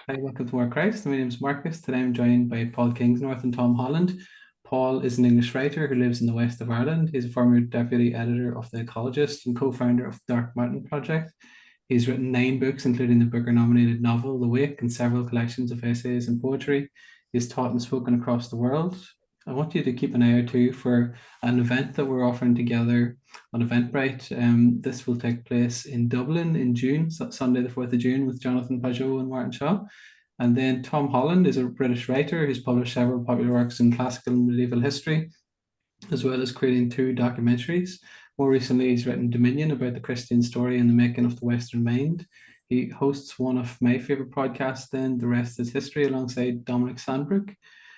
Hi, welcome to More Christ. My name is Marcus. Today I'm joined by Paul Kingsnorth and Tom Holland. Paul is an English writer who lives in the west of Ireland. He's a former deputy editor of the Ecologist and co-founder of the Dark Mountain Project. He's written 9 books, including the Booker-nominated novel The Wake and several collections of essays and poetry. He's taught and spoken across the world. I want you to keep an eye out too for an event that we're offering together on Eventbrite. This will take place in Dublin in June, Sunday the 4th of June, with Jonathan Pajot and Martin Shaw. And then Tom Holland is a British writer who's published several popular works in classical and medieval history, as well as creating 2 documentaries. More recently, he's written Dominion about the Christian story and the making of the Western mind. He hosts one of my favorite podcasts, then The Rest is History, alongside Dominic Sandbrooke.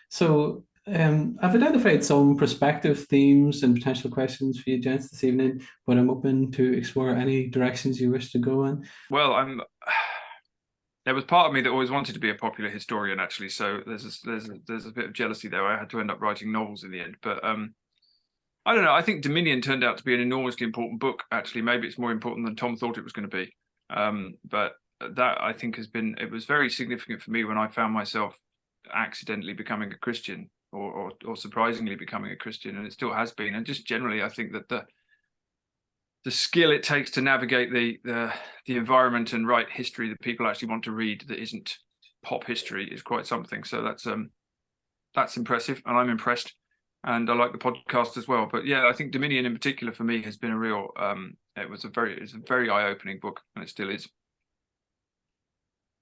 So I've identified some prospective themes and potential questions for you, gents, this evening, but I'm open to explore any directions you wish to go in. Well, there was part of me that always wanted to be a popular historian, actually. So there's a bit of jealousy there. I had to end up writing novels in the end, but I don't know. I think Dominion turned out to be an enormously important book. Actually, maybe it's more important than Tom thought it was going to be. But that, I think, it was very significant for me when I found myself accidentally becoming a Christian, or surprisingly becoming a Christian, and it still has been. And just generally, I think that the skill it takes to navigate the environment and write history that people actually want to read that isn't pop history is quite something. So that's impressive, and I'm impressed, and I like the podcast as well. But yeah, I think Dominion in particular for me has been a real it's a very eye-opening book, and it still is.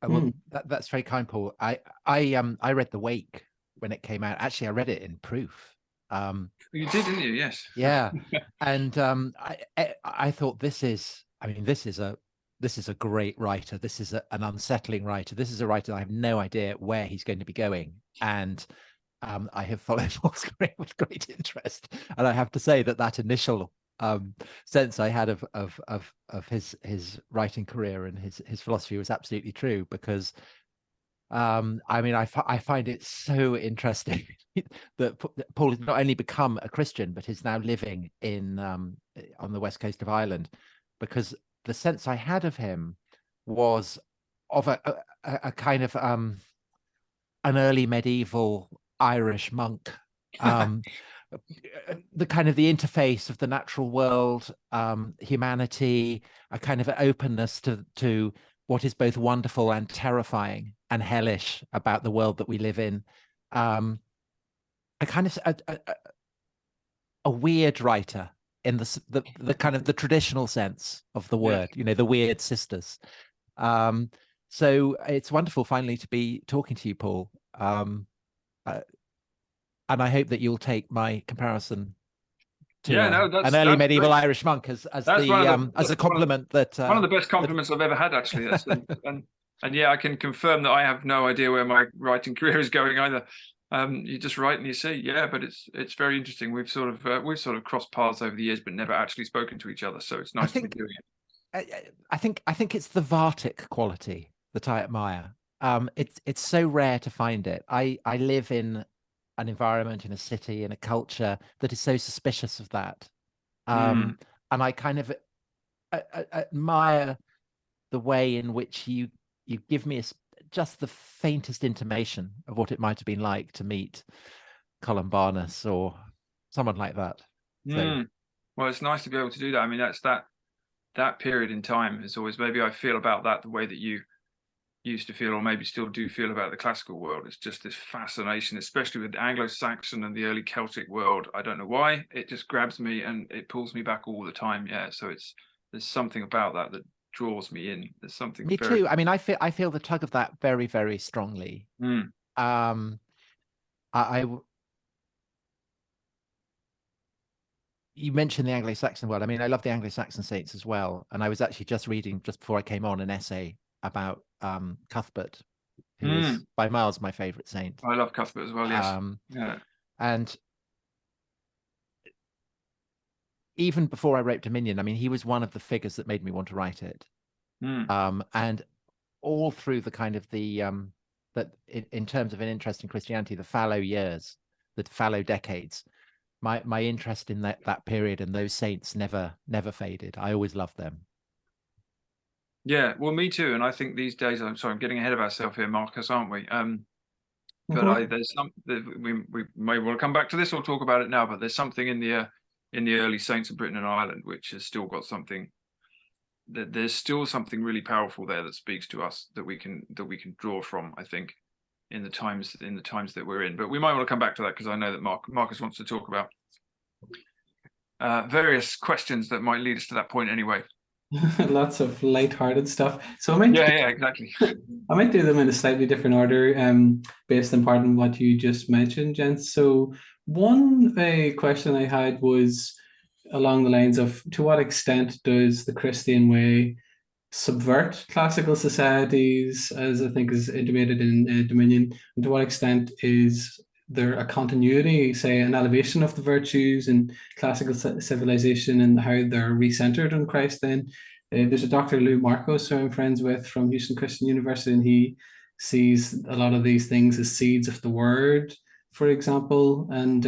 Well, that's very kind, Paul. I read The Wake when it came out. Actually, I read it in proof. You did, didn't you? Yes. Yeah. And I thought this is a great writer. This is an unsettling writer. This is a writer I have no idea where he's going to be going. And I have followed Paul's career with great interest. And I have to say that initial sense I had of his writing career and his philosophy was absolutely true, because I find it so interesting that Paul has not only become a Christian, but is now living on the west coast of Ireland, because the sense I had of him was of a kind of an early medieval Irish monk, the kind of the interface of the natural world, humanity, a kind of openness to what is both wonderful and terrifying and hellish about the world that we live in. A kind of a weird writer in the kind of the traditional sense of the word, the weird sisters. So it's wonderful finally to be talking to you, Paul. And I hope that you'll take my comparison to an early medieval great. Irish monk as a compliment. One of the best compliments I've ever had, actually. And yeah, I can confirm that I have no idea where my writing career is going either. You just write and you see, yeah, but it's very interesting. We've sort of crossed paths over the years, but never actually spoken to each other. So it's nice to be doing it. I think it's the Vartic quality that I admire. It's so rare to find it. I live in an environment, in a city, in a culture that is so suspicious of that. And I kind of admire the way in which you give me just the faintest intimation of what it might have been like to meet Columbanus or someone like that. So, well, it's nice to be able to do that. I mean, that's that period in time is always, maybe I feel about that the way that you used to feel, or maybe still do feel, about the classical world. It's just this fascination, especially with the Anglo-Saxon and the early Celtic world. I don't know why, it just grabs me and it pulls me back all the time. Yeah, so there's something about that draws me in. There's something. Me too. I mean, I feel the tug of that very, very strongly. You mentioned the Anglo-Saxon world. I mean, I love the Anglo-Saxon saints as well. And I was actually just reading, just before I came on, an essay about Cuthbert, who is by miles my favorite saint. I love Cuthbert as well. Yes. And even before I wrote Dominion, I mean, he was one of the figures that made me want to write it. And all through the kind of that in terms of an interest in Christianity, the fallow years, the fallow decades, my interest in that period and those saints never faded. I always loved them. Yeah, well, me too. And I think these days, I'm sorry, I'm getting ahead of ourselves here, Marcus, aren't we? But there's some we may want to come back to this or talk about it now. But there's something in the early saints of Britain and Ireland which has still got something. There's still something really powerful there that speaks to us that we can draw from. I think in the times that we're in. But we might want to come back to that because I know that Marcus wants to talk about various questions that might lead us to that point anyway. Lots of light-hearted stuff. So Yeah, exactly. I might do them in a slightly different order, based in part on what you just mentioned, gents. So one question I had was along the lines of, to what extent does the Christian way subvert classical societies, as I think is intimated in Dominion, and to what extent is there a continuity, say an elevation of the virtues in classical civilization and how they're recentered on Christ then? There's a Dr. Lou Marcos who I'm friends with from Houston Christian University, and he sees a lot of these things as seeds of the word, for example. And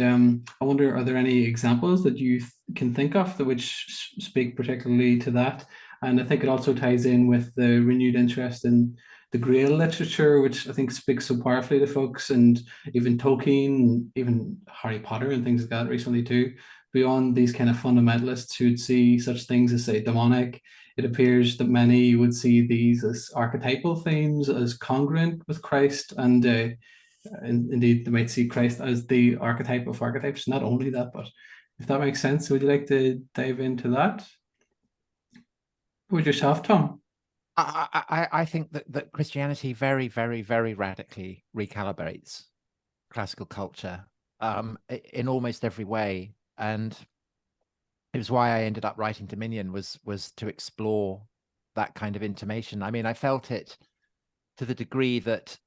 I wonder, are there any examples that you can think of that which speak particularly to that? And I think it also ties in with the renewed interest in the Grail literature, which I think speaks so powerfully to folks, and even Tolkien, even Harry Potter and things like that recently too. Beyond these kind of fundamentalists who'd see such things as, say, demonic, it appears that many would see these as archetypal themes, as congruent with Christ, and indeed they might see Christ as the archetype of archetypes. Not only that, but if that makes sense, would you like to dive into that? With yourself, Tom? I think that Christianity very, very, very radically recalibrates classical culture in almost every way. And it was why I ended up writing Dominion, was to explore that kind of intimation. I mean, I felt it to the degree that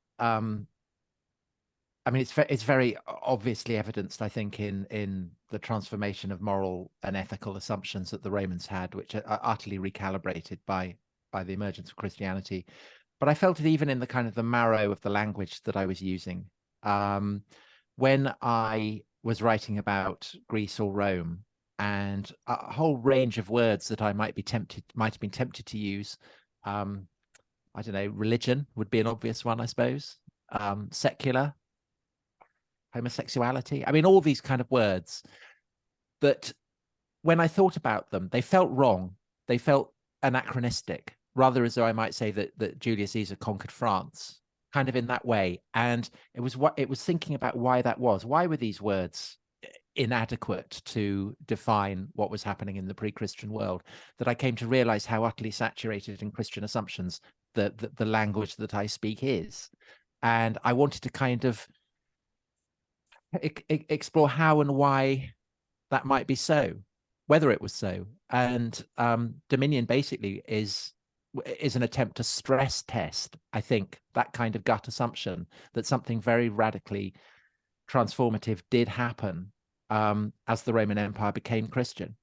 I mean, it's very obviously evidenced, I think, in the transformation of moral and ethical assumptions that the Romans had, which are utterly recalibrated by the emergence of Christianity. But I felt it even in the kind of the marrow of the language that I was using. When I was writing about Greece or Rome, and a whole range of words that I might have been tempted to use. I don't know, religion would be an obvious one, I suppose. Secular, homosexuality. I mean, all these kind of words that when I thought about them, they felt wrong. They felt anachronistic, rather as though I might say that Julius Caesar conquered France, kind of in that way. And it was thinking about why that was. Why were these words inadequate to define what was happening in the pre-Christian world, that I came to realize how utterly saturated in Christian assumptions the language that I speak is. And I wanted to kind of explore how and why that might be so, whether it was so. And Dominion basically is an attempt to stress test, I think, that kind of gut assumption that something very radically transformative did happen as the Roman Empire became Christian.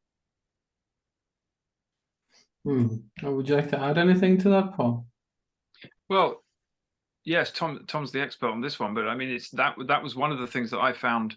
Would you like to add anything to that, Paul? Well, yes, Tom's the expert on this one, but I mean, it's that was one of the things that I found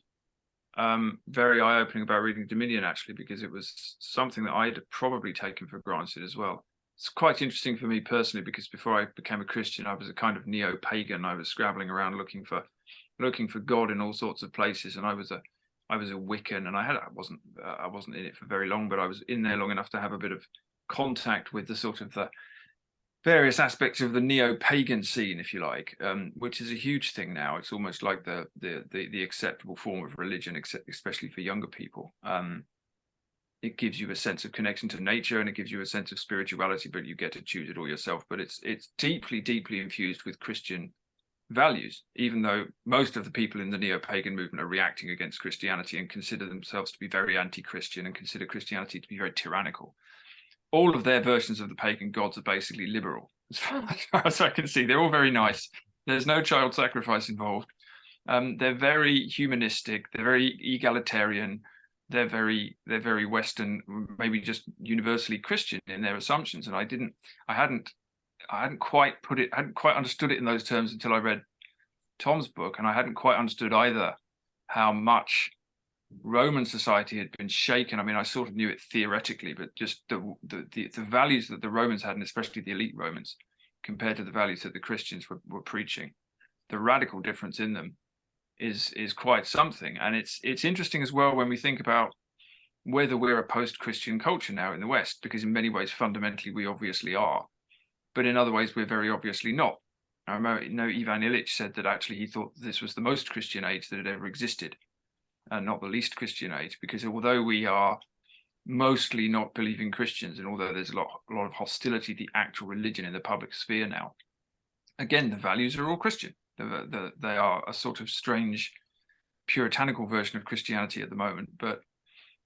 very eye-opening about reading Dominion, actually, because it was something that I'd probably taken for granted as well. It's quite interesting for me personally, because before I became a Christian, I was a kind of neo-pagan. I was scrabbling around looking for God in all sorts of places, and I was a Wiccan, and I wasn't in it for very long, but I was in there long enough to have a bit of contact with the sort of the various aspects of the neo-pagan scene, if you like, which is a huge thing now. It's almost like the acceptable form of religion, especially for younger people. It gives you a sense of connection to nature, and it gives you a sense of spirituality, but you get to choose it all yourself. But it's deeply, deeply infused with Christian values, even though most of the people in the neo-pagan movement are reacting against Christianity and consider themselves to be very anti-Christian and consider Christianity to be very tyrannical. All of their versions of the pagan gods are basically liberal, as far as I can see. They're all very nice. There's no child sacrifice involved. They're very humanistic. They're very egalitarian. They're very Western, maybe just universally Christian in their assumptions. And I hadn't quite understood it in those terms until I read Tom's book, and I hadn't quite understood either how much Roman society had been shaken. I mean, I sort of knew it theoretically, but just the values that the Romans had, and especially the elite Romans, compared to the values that the Christians were preaching, the radical difference in them is quite something. And it's interesting as well when we think about whether we're a post-Christian culture now in the West, because in many ways, fundamentally, we obviously are, but in other ways, we're very obviously not. I remember, Ivan Illich said that actually he thought this was the most Christian age that had ever existed, and not the least Christian age, because although we are mostly not believing Christians, and although there's a lot of hostility to the actual religion in the public sphere now, again, the values are all Christian. They are a sort of strange puritanical version of Christianity at the moment, but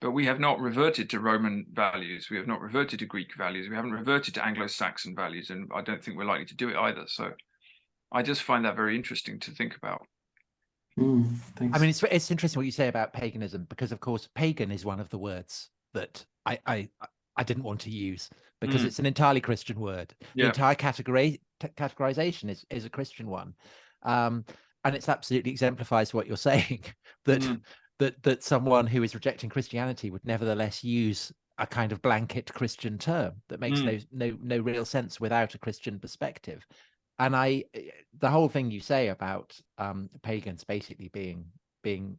we have not reverted to Roman values. We have not reverted to Greek values. We haven't reverted to Anglo-Saxon values, and I don't think we're likely to do it either. So I just find that very interesting to think about. Thanks. I mean, it's interesting what you say about paganism, because of course, pagan is one of the words that I didn't want to use, because it's an entirely Christian word. The entire categorization is a Christian one, and it's absolutely exemplifies what you're saying, that that someone who is rejecting Christianity would nevertheless use a kind of blanket Christian term that makes no real sense without a Christian perspective. And the whole thing you say about pagans basically being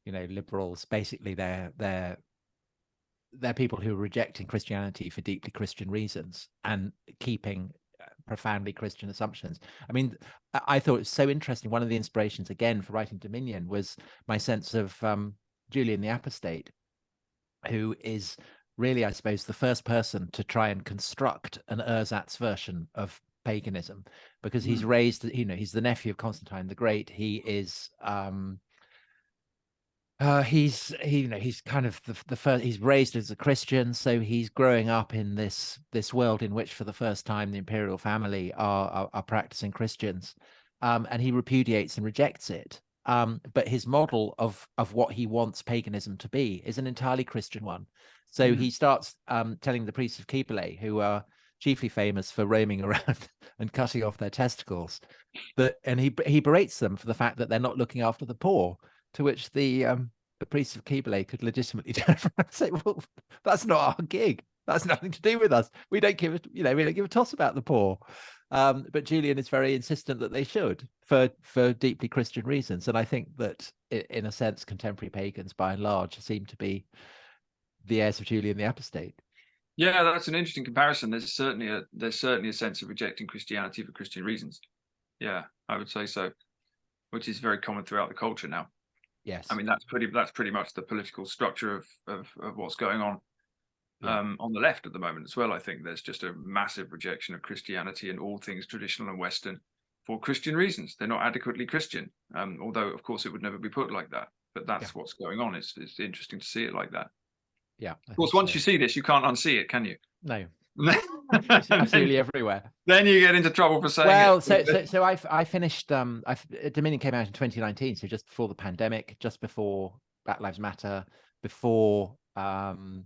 liberals, basically they're people who are rejecting Christianity for deeply Christian reasons and keeping profoundly Christian assumptions. I mean, I thought it was so interesting. One of the inspirations again for writing Dominion was my sense of Julian the Apostate, who is really, I suppose, the first person to try and construct an ersatz version of paganism, because he's raised, he's the nephew of Constantine the Great. He is he's kind of the first. He's raised as a Christian, so he's growing up in this world in which for the first time the imperial family are practicing Christians, and he repudiates and rejects it. But his model of what he wants paganism to be is an entirely Christian one. So he starts telling the priests of Cybele, who are chiefly famous for roaming around and cutting off their testicles, and he berates them for the fact that they're not looking after the poor. To which the priests of Cybele could legitimately turn around and say, "Well, that's not our gig. That's nothing to do with us. We don't give we don't give a toss about the poor." But Julian is very insistent that they should, for deeply Christian reasons. And I think that, in a sense, contemporary pagans, by and large, seem to be the heirs of Julian the Apostate. Yeah, that's an interesting comparison. There's certainly a sense of rejecting Christianity for Christian reasons. Yeah, I would say so, which is very common throughout the culture now. Yes, I mean that's pretty much the political structure of what's going on on the left at the moment as well. I think there's just a massive rejection of Christianity and all things traditional and Western for Christian reasons. They're not adequately Christian, although of course it would never be put like that. But that's what's going on. It's interesting to see it like that. Yeah. Of course, once you see this, you can't unsee it, can you? No. It's absolutely everywhere. Then you get into trouble for saying it. So I finished Dominion came out in 2019, so just before the pandemic, just before Black Lives Matter, before the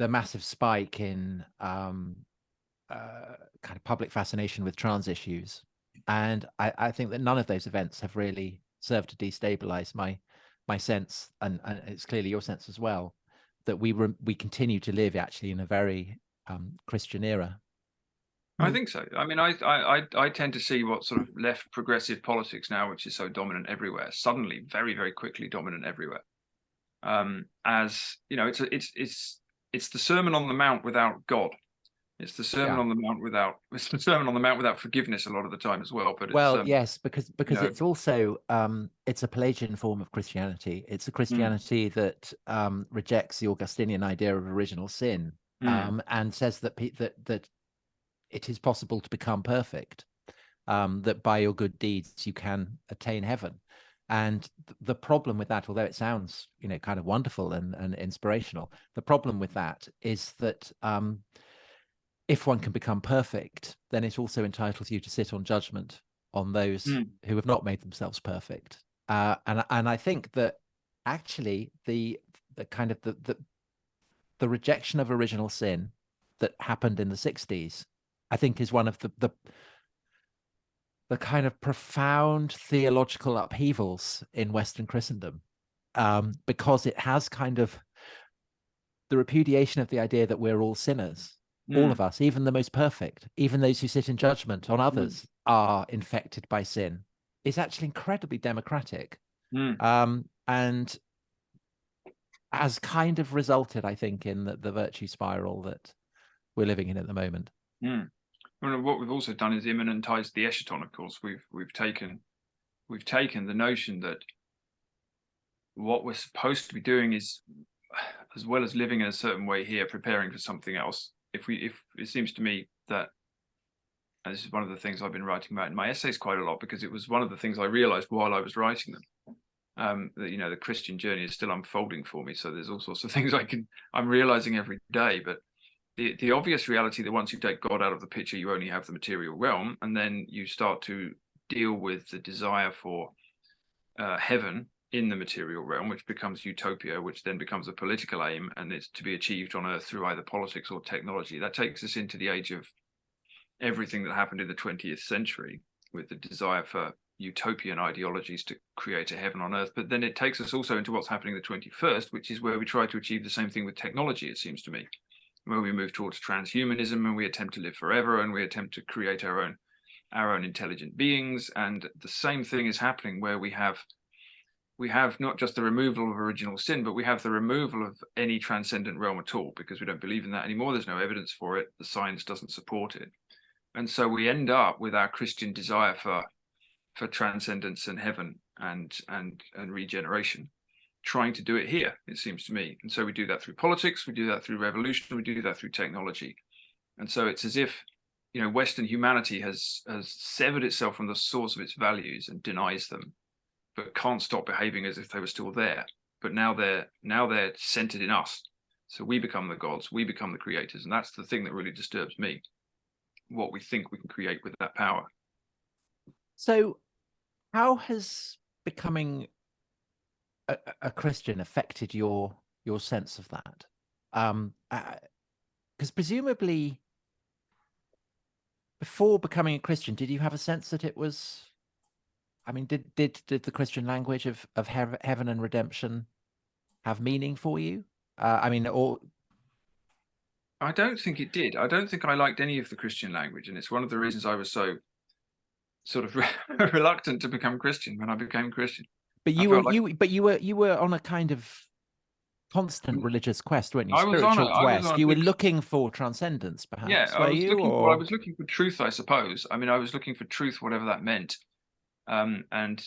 massive spike in kind of public fascination with trans issues. And I think that none of those events have really served to destabilize my sense, and it's clearly your sense as well, that we continue to live actually in a very Christian era. I think so. I mean, I tend to see what sort of left progressive politics now, which is so dominant everywhere, suddenly very, very quickly dominant everywhere. As you know, it's the Sermon on the Mount without God. It's the Sermon on the Mount without forgiveness a lot of the time as well. But yes, because it's also it's a Pelagian form of Christianity. It's a Christianity that rejects the Augustinian idea of original sin, and says that it is possible to become perfect, that by your good deeds you can attain heaven. And the problem with that, although it sounds kind of wonderful and inspirational, the problem with that is that if one can become perfect, then it also entitles you to sit on judgment on those who have not made themselves perfect. And I think that actually the kind of the rejection of original sin that happened in the 60s, I think, is one of the kind of profound theological upheavals in Western Christendom, because it has kind of the repudiation of the idea that we're all sinners, all of us, even the most perfect, even those who sit in judgment on others are infected by sin, is actually incredibly democratic, and has kind of resulted, I think, in the virtue spiral that we're living in at the moment. Well, what we've also done is immanentized the eschaton. Of course, we've taken the notion that what we're supposed to be doing is, as well as living in a certain way here, preparing for something else. If it seems to me that, and this is one of the things I've been writing about in my essays quite a lot, because it was one of the things I realized while I was writing them, that, you know, the Christian journey is still unfolding for me. So there's all sorts of things I'm realizing every day. But the obvious reality that once you take God out of the picture, you only have the material realm, and then you start to deal with the desire for heaven in the material realm, which becomes utopia, which then becomes a political aim, and it's to be achieved on earth through either politics or technology. That takes us into the age of everything that happened in the 20th century, with the desire for utopian ideologies to create a heaven on earth. But then it takes us also into what's happening in the 21st, which is where we try to achieve the same thing with technology, it seems to me, where we move towards transhumanism and we attempt to live forever and we attempt to create our own intelligent beings. And the same thing is happening where we have not just the removal of original sin, but we have the removal of any transcendent realm at all, because we don't believe in that anymore. There's no evidence for it. The science doesn't support it. And so we end up with our Christian desire for transcendence and heaven and regeneration, trying to do it here, it seems to me. And so we do that through politics, we do that through revolution, we do that through technology. And so it's as if, you know, Western humanity has severed itself from the source of its values and denies them, but can't stop behaving as if they were still there. But now they're centered in us. So we become the gods, we become the creators. And that's the thing that really disturbs me, what we think we can create with that power. So how has becoming a Christian affected your sense of that? Because presumably before becoming a Christian, did you have a sense that it was, I mean, did the Christian language of heaven and redemption have meaning for you? I mean, or I don't think it did. I don't think I liked any of the Christian language, and it's one of the reasons I was so sort of reluctant to become Christian when I became Christian. But you were on a kind of constant religious quest, weren't you? Spiritual quest. You were looking for transcendence, perhaps. Yeah, I was looking for truth, I suppose. I mean, I was looking for truth, whatever that meant. And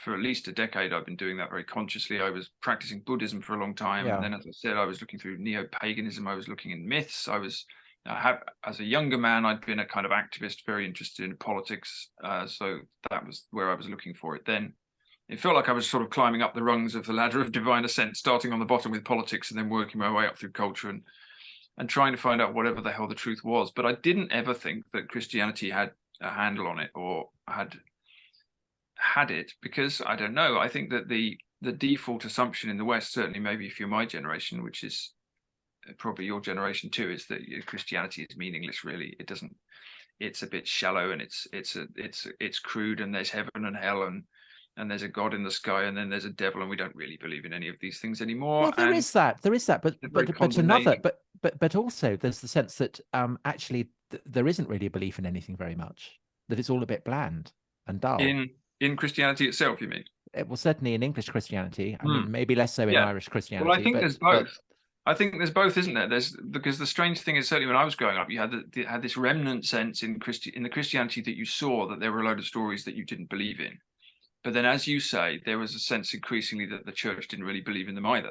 for at least a decade, I've been doing that very consciously. I was practicing Buddhism for a long time, and then, as I said, I was looking through neopaganism. I was looking in myths. As a younger man, I'd been a kind of activist, very interested in politics. So that was where I was looking for it. Then it felt like I was sort of climbing up the rungs of the ladder of divine ascent, starting on the bottom with politics and then working my way up through culture and trying to find out whatever the hell the truth was. But I didn't ever think that Christianity had a handle on it or had it, because I don't know. I think that the default assumption in the West, certainly maybe if you're my generation, which is probably your generation too, is that Christianity is meaningless. Really, it doesn't. It's a bit shallow and it's crude, and there's heaven and hell and there's a God in the sky, and then there's a devil, and we don't really believe in any of these things anymore. Well, there is that, but also there's the sense that actually there isn't really a belief in anything very much. That it's all a bit bland and dull. In Christianity itself, you mean? Well, certainly in English Christianity. I mean, maybe less so in Irish Christianity. Well, I think there's both. I think there's both, isn't there? Because the strange thing is, certainly when I was growing up, you had this remnant sense in the Christianity that you saw that there were a load of stories that you didn't believe in. But then, as you say, there was a sense increasingly that the church didn't really believe in them either.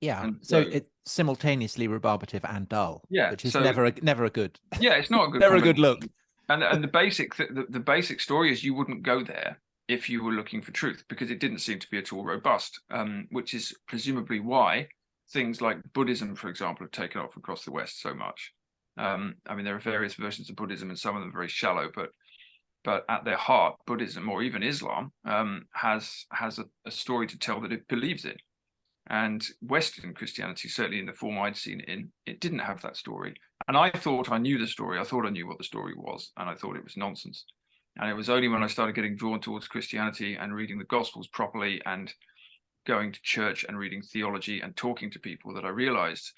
Yeah. And so it's simultaneously rebarbative and dull. Yeah. Which is never a good. Yeah, it's not a good. Never a good look. And the basic story is you wouldn't go there if you were looking for truth, because it didn't seem to be at all robust. Which is presumably why things like Buddhism, for example, have taken off across the West so much. I mean, there are various versions of Buddhism, and some of them are very shallow, but at their heart, Buddhism or even Islam has a story to tell that it believes in. And Western Christianity, certainly in the form I'd seen it in, it didn't have that story. And I thought I knew the story. I thought I knew what the story was, and I thought it was nonsense. And it was only when I started getting drawn towards Christianity and reading the Gospels properly and going to church and reading theology and talking to people that I realized,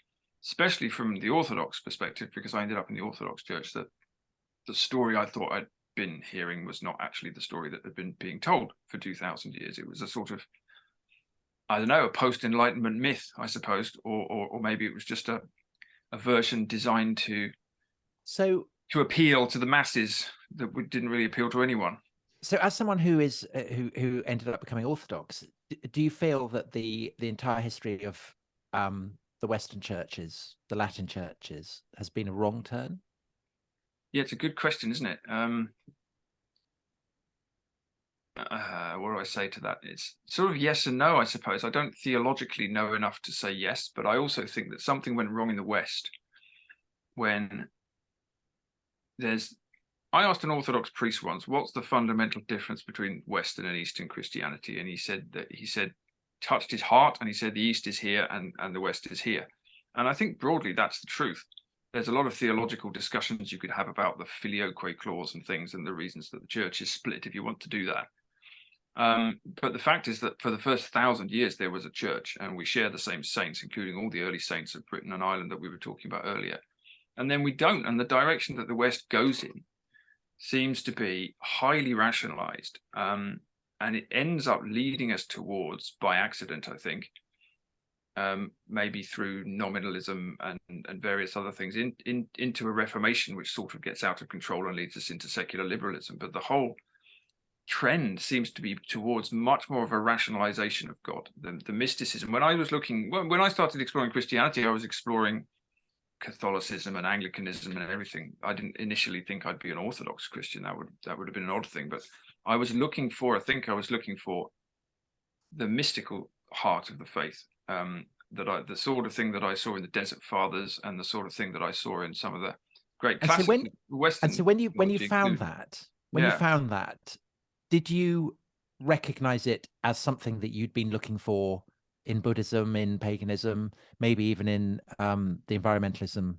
especially from the Orthodox perspective, because I ended up in the Orthodox Church, that the story I thought I'd been hearing was not actually the story that had been being told for 2,000 years. It was a sort of, I don't know, a post-Enlightenment myth, I suppose, or maybe it was just a version designed to appeal to the masses that didn't really appeal to anyone. So, as someone who is who ended up becoming Orthodox, do you feel that the entire history of the Western churches, the Latin churches, has been a wrong turn? Yeah, it's a good question, isn't it? What do I say to that? It's sort of yes and no, I suppose. I don't theologically know enough to say yes, but I also think that something went wrong in the West when I asked an Orthodox priest once, what's the fundamental difference between Western and Eastern Christianity? And he said, touched his heart, and he said, the East is here and the West is here. And I think broadly that's the truth. There's a lot of theological discussions you could have about the filioque clause and things and the reasons that the church is split if you want to do that. But the fact is that for the first 1,000 years, there was a church, and we share the same saints, including all the early saints of Britain and Ireland that we were talking about earlier. And then we don't. And the direction that the West goes in seems to be highly rationalized. And it ends up leading us towards, by accident, I think, maybe through nominalism and various other things, into a reformation, which sort of gets out of control and leads us into secular liberalism. But the whole trend seems to be towards much more of a rationalization of God, the mysticism. When I started exploring Christianity, I was exploring Catholicism and Anglicanism and everything. I didn't initially think I'd be an Orthodox Christian. That would have been an odd thing, but I was looking for the mystical heart of the faith, the sort of thing that I saw in the Desert Fathers and the sort of thing that I saw in some of the great classics. And so when you found that, did you recognize it as something that you'd been looking for in Buddhism, in paganism, maybe even in the environmentalism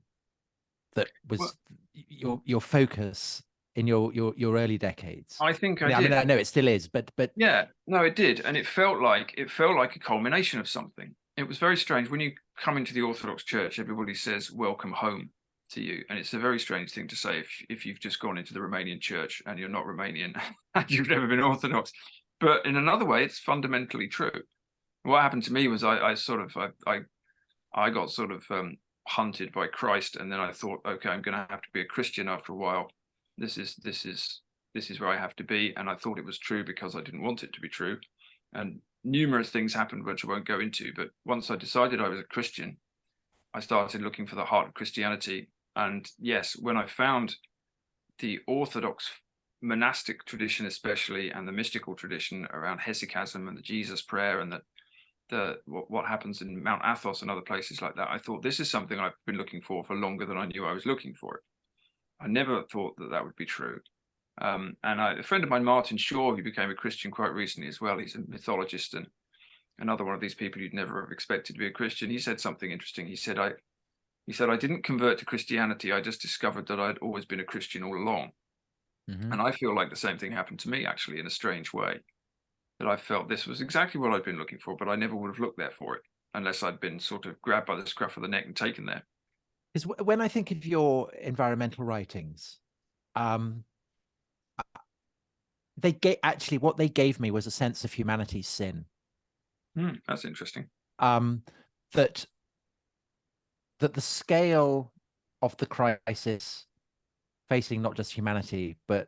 that was your focus in your early decades? I think I did. I mean, I know it still is, but yeah, no, it did, and it felt like a culmination of something. It was very strange when you come into the Orthodox Church. Everybody says "Welcome home" to you, and it's a very strange thing to say if you've just gone into the Romanian Church and you're not Romanian and you've never been Orthodox. But in another way, it's fundamentally true. What happened to me was I got sort of hunted by Christ, and then I thought, okay, I'm going to have to be a Christian after a while. This is where I have to be, and I thought it was true because I didn't want it to be true. And numerous things happened which I won't go into. But once I decided I was a Christian, I started looking for the heart of Christianity. And yes, when I found the Orthodox monastic tradition, especially, and the mystical tradition around hesychasm and the Jesus prayer and what happens in Mount Athos and other places like that, I thought this is something I've been looking for longer than I knew I was looking for it. I never thought that would be true. And a friend of mine, Martin Shaw, who became a Christian quite recently as well, he's a mythologist and another one of these people you'd never have expected to be a Christian. He said something interesting. He said, I didn't convert to Christianity. I just discovered that I'd always been a Christian all along. Mm-hmm. And I feel like the same thing happened to me, actually, in a strange way, that I felt this was exactly what I'd been looking for, but I never would have looked there for it unless I'd been sort of grabbed by the scruff of the neck and taken there. Because when I think of your environmental writings, what they gave me was a sense of humanity's sin. That's interesting. That the scale of the crisis facing not just humanity, but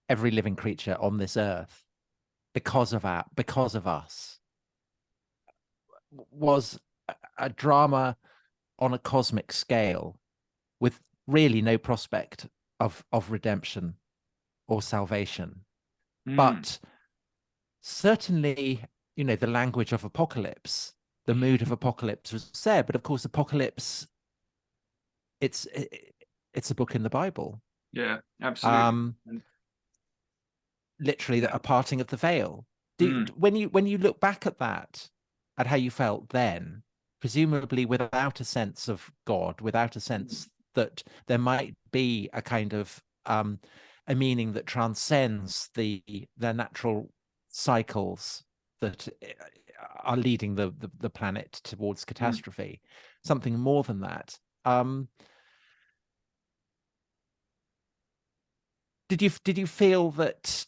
every living creature on this earth, because of us, was a drama on a cosmic scale with really no prospect of redemption or salvation. But certainly, the language of apocalypse, the mood of apocalypse was there. But of course, apocalypse, it's a book in the Bible. Yeah, absolutely. Literally, a parting of the veil. When you look back at that, at how you felt then, presumably without a sense of God, without a sense that there might be a kind of a meaning that transcends the natural cycles that are leading the planet towards catastrophe. Something more than that. Did you feel that?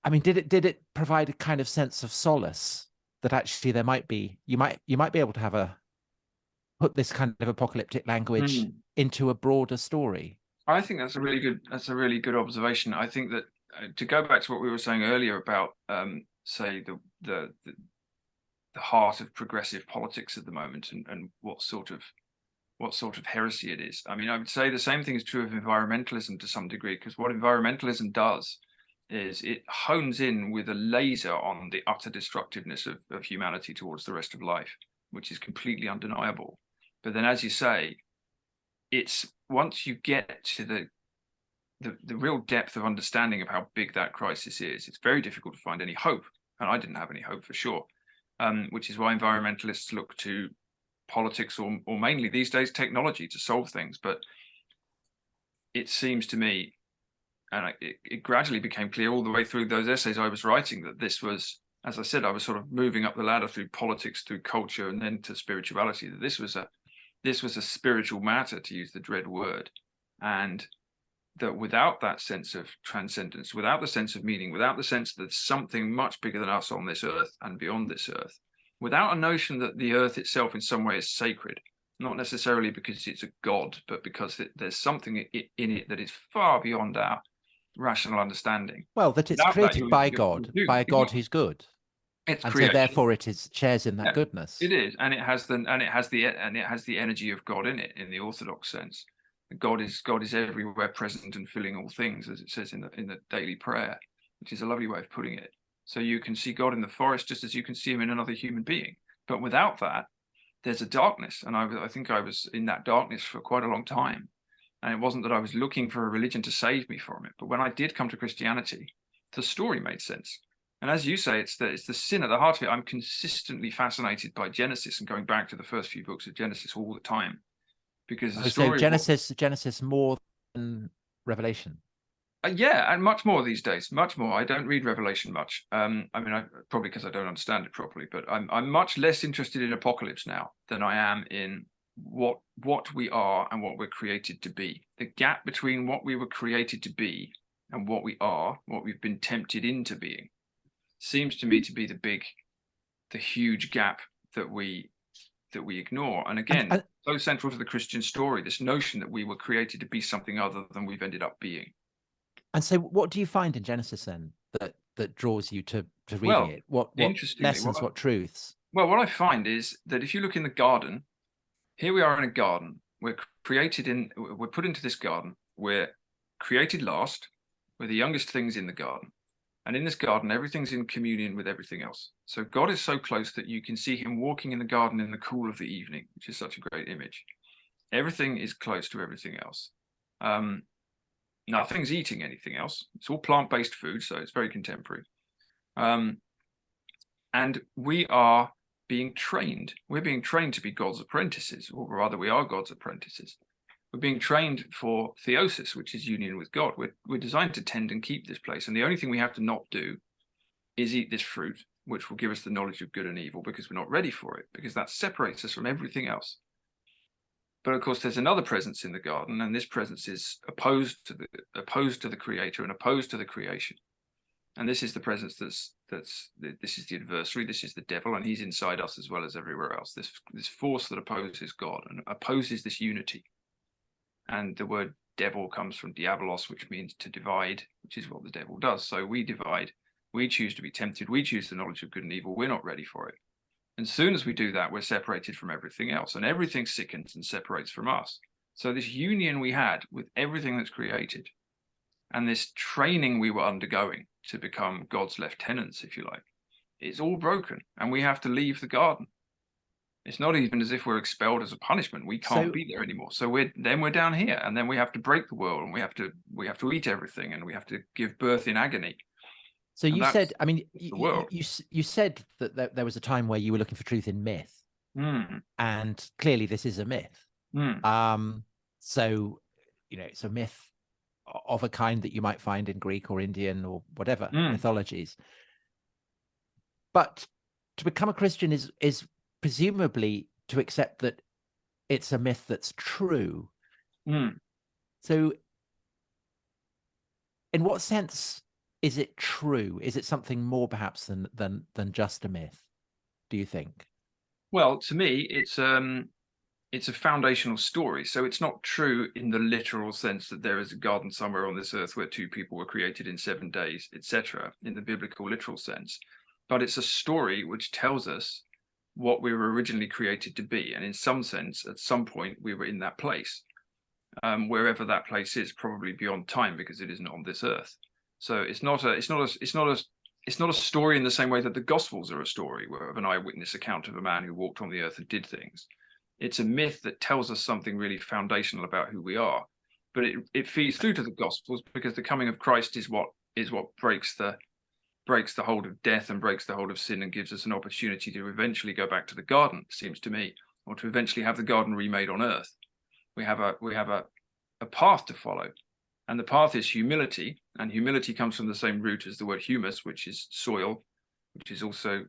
I mean, did it provide a kind of sense of solace that actually there might be you might be able to put this kind of apocalyptic language into a broader story? I think that's a really good observation. I think that to go back to what we were saying earlier about say the heart of progressive politics at the moment, and what sort of heresy it is. I mean, I would say the same thing is true of environmentalism to some degree, because what environmentalism does is it hones in with a laser on the utter destructiveness of humanity towards the rest of life, which is completely undeniable. But then, as you say, it's once you get to the real depth of understanding of how big that crisis is, it's very difficult to find any hope. And I didn't have any hope for sure, which is why environmentalists look to politics or mainly these days technology to solve things. But it seems to me, and it gradually became clear all the way through those essays I was writing, that this was, as I said, I was sort of moving up the ladder through politics, through culture, and then to spirituality, that this was a spiritual matter, to use the dread word, and that without that sense of transcendence, without the sense of meaning, without the sense that there's something much bigger than us on this earth and beyond this earth, without a notion that the earth itself in some way is sacred, not necessarily because it's a god, but because there's something in it that is far beyond our rational understanding. Well, that it's created by God, by a God who's good. It's and creation. So therefore it shares in that goodness. It is, and it has the energy of God in it, in the Orthodox sense. God is everywhere present and filling all things, as it says in the daily prayer, which is a lovely way of putting it. So you can see God in the forest just as you can see him in another human being. But without that, there's a darkness. And I think I was in that darkness for quite a long time. And it wasn't that I was looking for a religion to save me from it. But when I did come to Christianity, the story made sense. And as you say, it's the sin at the heart of it. I'm consistently fascinated by Genesis and going back to the first few books of Genesis all the time. Because the story Genesis more than Revelation. Yeah, and much more these days, much more. I don't read Revelation much. I mean, probably because I don't understand it properly, but I'm much less interested in apocalypse now than I am in what we are and what we're created to be. The gap between what we were created to be and what we are, what we've been tempted into being, seems to me to be the huge gap that we ignore. And again, so central to the Christian story, this notion that we were created to be something other than we've ended up being. And so what do you find in Genesis then that draws you to reading it? What lessons, what truths? Well, what I find is that if you look in the garden, here we are in a garden. We're put into this garden. We're created last. We're the youngest things in the garden. And in this garden, everything's in communion with everything else. So God is so close that you can see him walking in the garden in the cool of the evening, which is such a great image. Everything is close to everything else. Nothing's eating anything else. It's all plant-based food, so it's very contemporary. And we are being trained. We're being trained to be God's apprentices, or rather we are God's apprentices. We're being trained for theosis, which is union with God. We're designed to tend and keep this place. And the only thing we have to not do is eat this fruit, which will give us the knowledge of good and evil, because we're not ready for it, because that separates us from everything else. But of course, there's another presence in the garden, and this presence is opposed to the Creator and opposed to the creation. And this is the presence this is the adversary, this is the devil, and he's inside us as well as everywhere else. This force that opposes God and opposes this unity. And the word devil comes from diabolos, which means to divide, which is what the devil does. So we divide, we choose to be tempted, we choose the knowledge of good and evil, we're not ready for it. And as soon as we do that, we're separated from everything else, and everything sickens and separates from us. So this union we had with everything that's created, and this training we were undergoing to become God's lieutenants, if you like, it's all broken, and we have to leave the garden. It's not even as if we're expelled as a punishment. We can't be there anymore. So we're down here, and then we have to break the world, and we have to eat everything, and we have to give birth in agony. So you said, I mean, you said that there was a time where you were looking for truth in myth, and clearly this is a myth. So, it's a myth of a kind that you might find in Greek or Indian or whatever mythologies. But to become a Christian is presumably to accept that it's a myth that's true. So in what sense is it true? Is it something more perhaps than just a myth, do you think? Well, to me, it's a foundational story. So it's not true in the literal sense that there is a garden somewhere on this earth where two people were created in 7 days, etc., in the biblical literal sense. But it's a story which tells us what we were originally created to be. And in some sense, at some point, we were in that place, wherever that place is, probably beyond time, because it isn't on this earth. So it's not a story in the same way that the Gospels are a story of an eyewitness account of a man who walked on the earth and did things. It's a myth that tells us something really foundational about who we are, but it feeds through to the Gospels, because the coming of Christ is what breaks the hold of death and breaks the hold of sin and gives us an opportunity to eventually go back to the garden, it seems to me, or to eventually have the garden remade on earth. We have a path to follow, and the path is humility, and humility comes from the same root as the word humus, which is soil, which is also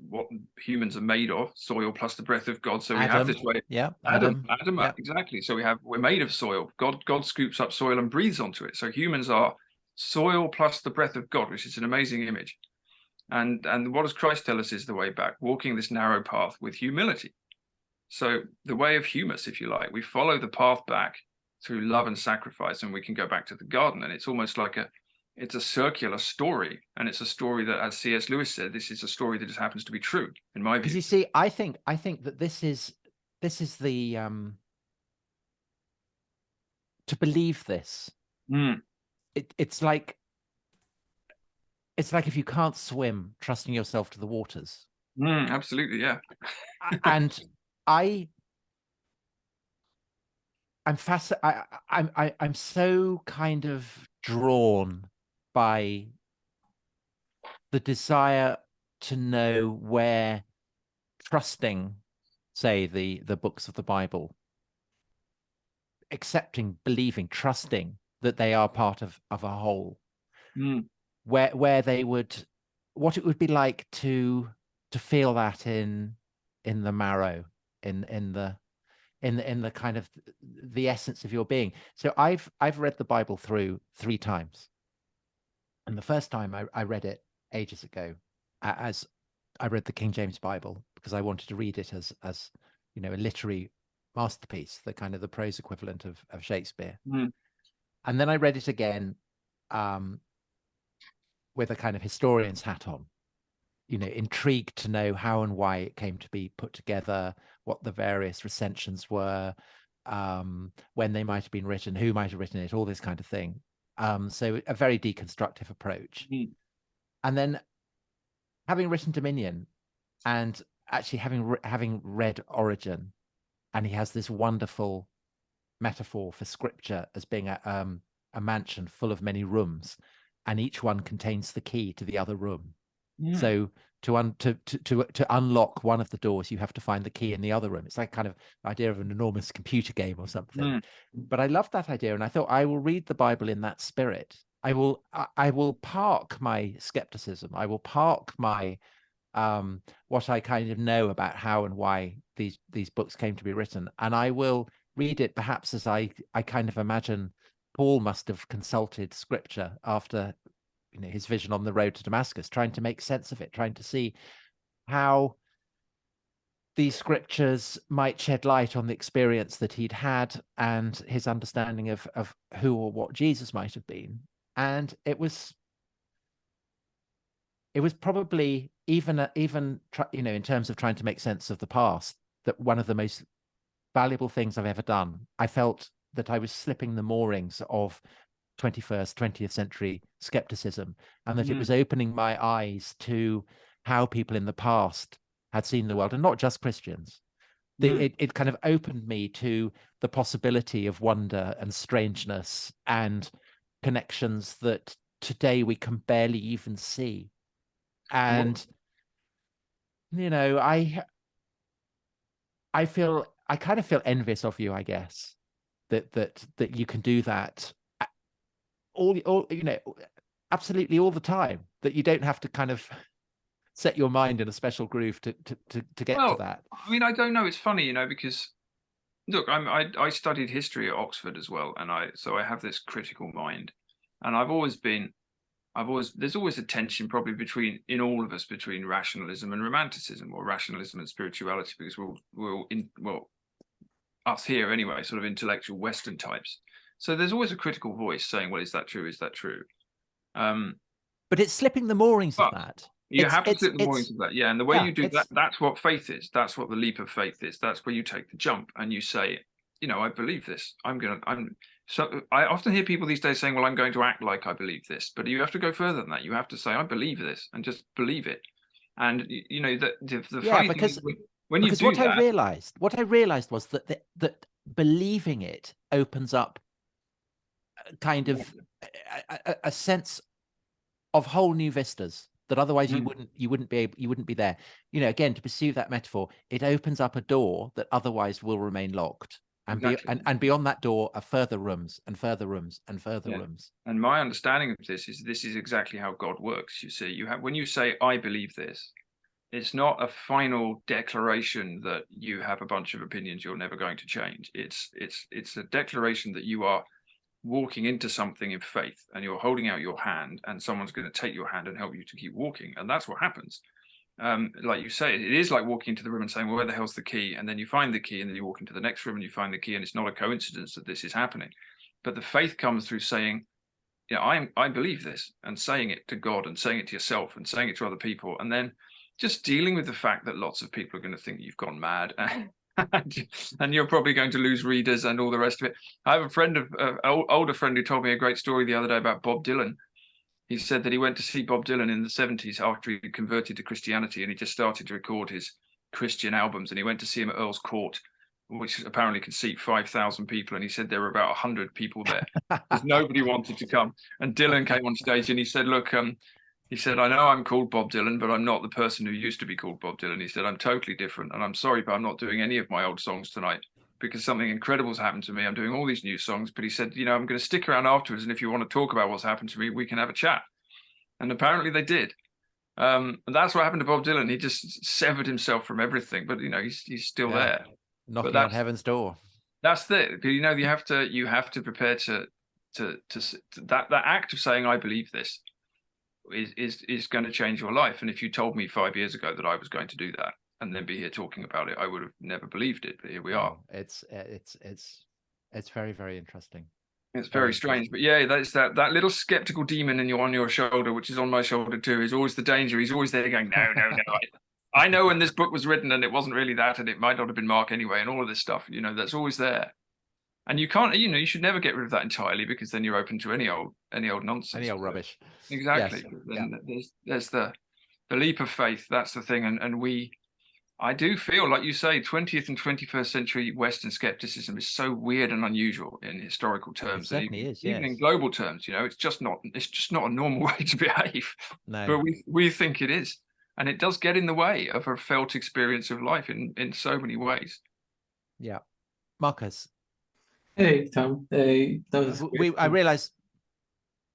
what humans are made of, soil plus the breath of God. So we have this way. Yeah, Adam, yeah. exactly. So we're made of soil. God scoops up soil and breathes onto it. So humans are soil plus the breath of God, which is an amazing image. And what does Christ tell us is the way back? Walking this narrow path with humility. So the way of humus, if you like, we follow the path back through love and sacrifice, and we can go back to the garden. And it's almost like it's a circular story, and it's a story that, as C.S. Lewis said, this is a story that just happens to be true, in my view. Because you see, I think that this is the to believe this. It's like if you can't swim, trusting yourself to the waters. Absolutely, yeah. And I'm fascinated. I'm so kind of drawn by the desire to know where trusting, say, the books of the Bible, accepting, believing, trusting that they are part of a whole, where they would, what it would be like to feel that in the marrow, in the kind of the essence of your being. So I've read the Bible through 3 times, and the first time I read it ages ago, as I read the King James Bible, because I wanted to read it as a literary masterpiece, the kind of the prose equivalent of Shakespeare. And then I read it again with a kind of historian's hat on, intrigued to know how and why it came to be put together, what the various recensions were, when they might have been written, who might have written it, all this kind of thing. So a very deconstructive approach. And then having written Dominion, and actually having read Origin, and he has this wonderful metaphor for scripture as being a mansion full of many rooms, and each one contains the key to the other room. So to unlock one of the doors, you have to find the key in the other room. It's like kind of idea of an enormous computer game or something. But I loved that idea, and I thought I will read the Bible in that spirit. I will park my skepticism. I will park my what I kind of know about how and why these books came to be written, and I will read it perhaps as I kind of imagine Paul must have consulted scripture after his vision on the road to Damascus, trying to make sense of it, trying to see how these scriptures might shed light on the experience that he'd had and his understanding of who or what Jesus might have been. And it was probably even in terms of trying to make sense of the past, that one of the most valuable things I've ever done. I felt that I was slipping the moorings of 21st, 20th century skepticism, and that it was opening my eyes to how people in the past had seen the world, and not just Christians. It kind of opened me to the possibility of wonder and strangeness and connections that today we can barely even see. And I kind of feel envious of you, I guess, that you can do that all absolutely all the time, that you don't have to kind of set your mind in a special groove to get to that. I mean, I don't know. It's funny, because look, I studied history at Oxford as well, and so I have this critical mind, and there's always a tension probably in all of us between rationalism and romanticism, or rationalism and spirituality, because us here anyway, sort of intellectual Western types. So there's always a critical voice saying, well, is that true? Is that true? But it's slipping the moorings of that. You have to slip the moorings of that. Yeah. And the way you do that, that's what faith is. That's what the leap of faith is. That's where you take the jump and you say, I believe this. So I often hear people these days saying, well, I'm going to act like I believe this, but you have to go further than that. You have to say, I believe this, and just believe it. And the funny thing is, when you do that, what I realized was that believing it opens up kind of a sense of whole new vistas that otherwise you wouldn't be there. Again, to pursue that metaphor, it opens up a door that otherwise will remain locked. And beyond that door are further rooms and further rooms and further rooms. And my understanding of this is exactly how God works. You see, when you say, I believe this, it's not a final declaration that you have a bunch of opinions you're never going to change. It's a declaration that you are walking into something in faith, and you're holding out your hand, and someone's going to take your hand and help you to keep walking. And that's what happens. Like you say, it is like walking into the room and saying, well, where the hell's the key? And then you find the key, and then you walk into the next room and you find the key, and it's not a coincidence that this is happening. But the faith comes through saying, I believe this, and saying it to God, and saying it to yourself, and saying it to other people, and then just dealing with the fact that lots of people are going to think you've gone mad, and you're probably going to lose readers and all the rest of it. I have a friend, older friend, who told me a great story the other day about Bob Dylan. He said that he went to see Bob Dylan in the 70s after he converted to Christianity, and he just started to record his Christian albums. And he went to see him at Earl's Court, which apparently could seat 5,000 people. And he said there were about 100 people there because nobody wanted to come. And Dylan came on stage and he said, look, he said, I know I'm called Bob Dylan, but I'm not the person who used to be called Bob Dylan. He said, I'm totally different. And I'm sorry, but I'm not doing any of my old songs tonight because something incredible's happened to me. I'm doing all these new songs. But he said, I'm going to stick around afterwards. And if you want to talk about what's happened to me, we can have a chat. And apparently they did. And that's what happened to Bob Dylan. He just severed himself from everything. But, he's still there. Knocking on heaven's door. That's it. You have to prepare to that act of saying, I believe this is going to change your life. And if you told me 5 years ago that I was going to do that and then be here talking about it, I would have never believed it. But here we are. It's very, very interesting. It's very strange, but yeah, that's that little skeptical demon on your shoulder, which is on my shoulder too, is always the danger. He's always there going, no. I know when this book was written and it wasn't really that, and it might not have been Mark anyway, and all of this stuff, that's always there. And you can't, you should never get rid of that entirely, because then you're open to any old nonsense, any old rubbish. Exactly. Yes. Then there's the leap of faith. That's the thing, and I do feel, like you say, 20th and 21st century Western skepticism is so weird and unusual in historical terms. It certainly is, yes. Even in global terms, it's just not a normal way to behave. No. But we think it is. And it does get in the way of a felt experience of life in so many ways. Yeah. Marcus. Hey, Tom. I realised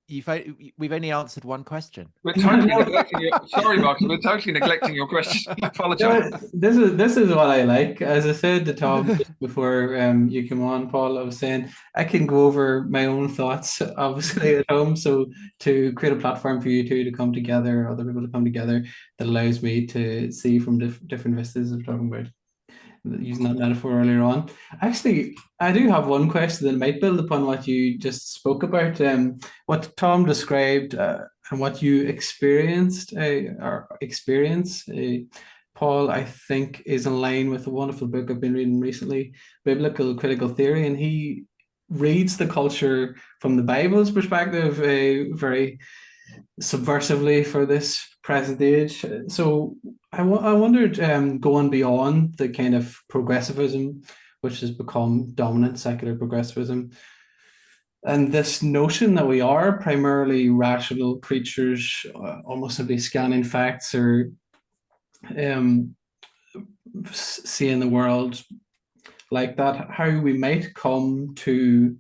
we've only answered one question. We're totally neglecting sorry, Marcus, we're totally neglecting your question. I apologize. This is what I like. As I said to Tom just before you came on, Paul, I was saying I can go over my own thoughts, obviously, at home. So to create a platform for you two to come together, other people to come together, that allows me to see from different vistas of talking about, using that metaphor earlier on. Actually, I do have one question that might build upon what you just spoke about, what Tom described and what you experienced or experience. Paul, I think, is in line with a wonderful book I've been reading recently, Biblical Critical Theory, and he reads the culture from the Bible's perspective very subversively for this present age. So I wondered, going beyond the kind of progressivism which has become dominant, secular progressivism, and this notion that we are primarily rational creatures, almost simply scanning facts or seeing the world like that, how we might come to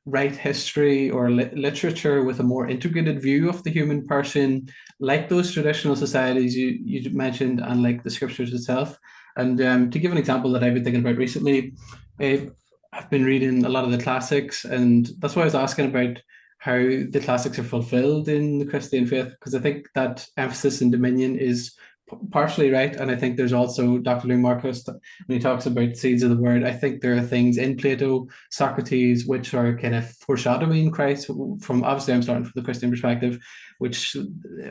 write history or literature with a more integrated view of the human person, like those traditional societies you mentioned, and like the scriptures itself. And to give an example that I've been thinking about recently, I've been reading a lot of the classics, and that's why I was asking about how the classics are fulfilled in the Christian faith, because I think that emphasis in dominion is partially right, and I think there's also Dr. Lou Marcus when he talks about seeds of the word. I think there are things in Plato, Socrates, which are kind of foreshadowing Christ from, obviously I'm starting from the Christian perspective, which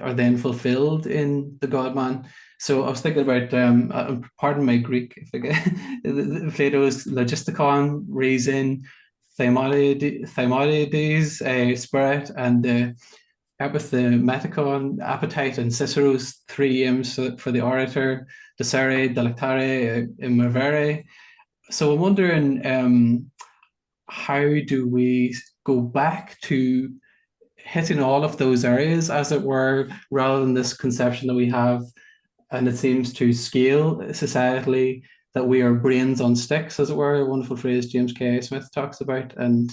are then fulfilled in the God man. So I was thinking about, pardon my Greek, Plato's logistikon, reason, Thymoides, spirit, and epithematicon, appetite, and Cicero's three aims for the orator, Dicere, Delectare, Immovere. So I'm wondering, how do we go back to hitting all of those areas, as it were, rather than this conception that we have, and it seems to scale societally, that we are brains on sticks, as it were, a wonderful phrase James K. Smith talks about. And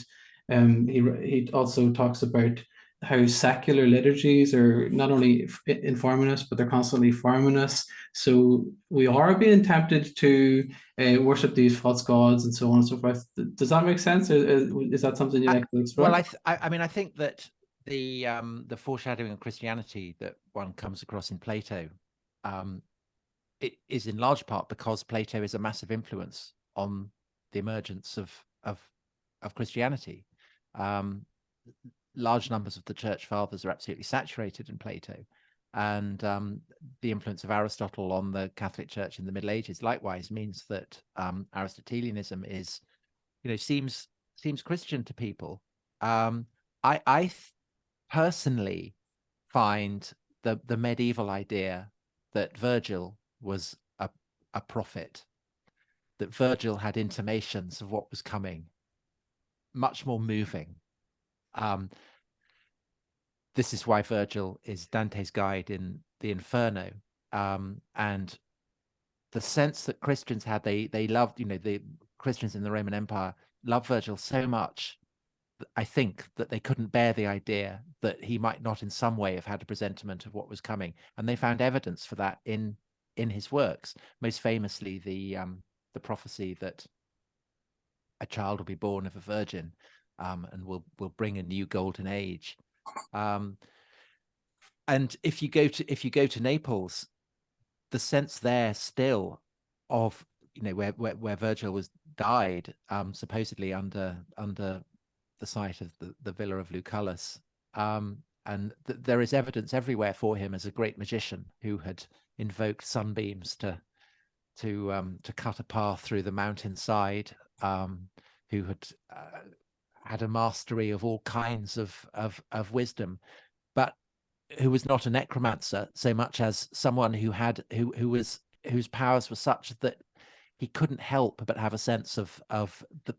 he also talks about how secular liturgies are not only informing us, but they're constantly forming us. So we are being tempted to worship these false gods and so on and so forth. Does that make sense? Is that something you like to explore? Well, I mean, I think that the foreshadowing of Christianity that one comes across in Plato, it is in large part because Plato is a massive influence on the emergence of Christianity. Large numbers of the church fathers are absolutely saturated in Plato, and the influence of Aristotle on the Catholic Church in the Middle Ages likewise means that Aristotelianism is, seems Christian to people. I personally find the medieval idea that Virgil was a prophet, that Virgil had intimations of what was coming, much more moving. This is why Virgil is Dante's guide in the Inferno, and the sense that Christians had, they loved, the Christians in the Roman Empire loved Virgil so much, I think, that they couldn't bear the idea that he might not in some way have had a presentiment of what was coming, and they found evidence for that in his works. Most famously, the prophecy that a child will be born of a virgin, and will bring a new golden age. And if you go to Naples, the sense there still of where Virgil was died, supposedly under the site of the villa of Lucullus, and there is evidence everywhere for him as a great magician who had invoked sunbeams to cut a path through the mountainside, who had a mastery of all kinds of wisdom, but who was not a necromancer so much as someone whose powers were such that he couldn't help but have a sense of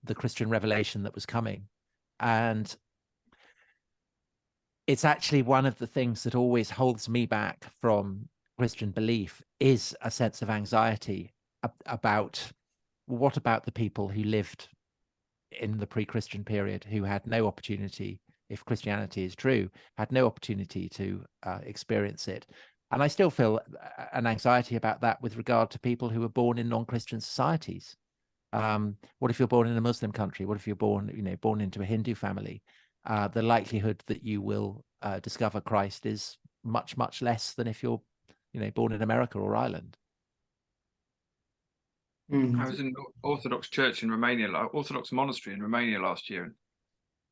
the Christian revelation that was coming. And it's actually one of the things that always holds me back from Christian belief, is a sense of anxiety about what about the people who lived in the pre-Christian period, who had no opportunity, if Christianity is true, had no opportunity to experience it. And I still feel an anxiety about that with regard to people who were born in non-Christian societies. What if you're born in a Muslim country? What if you're born into a Hindu family? The likelihood that you will discover Christ is much, much less than if you're, born in America or Ireland. I was in Orthodox Church in Romania, Orthodox monastery in Romania last year.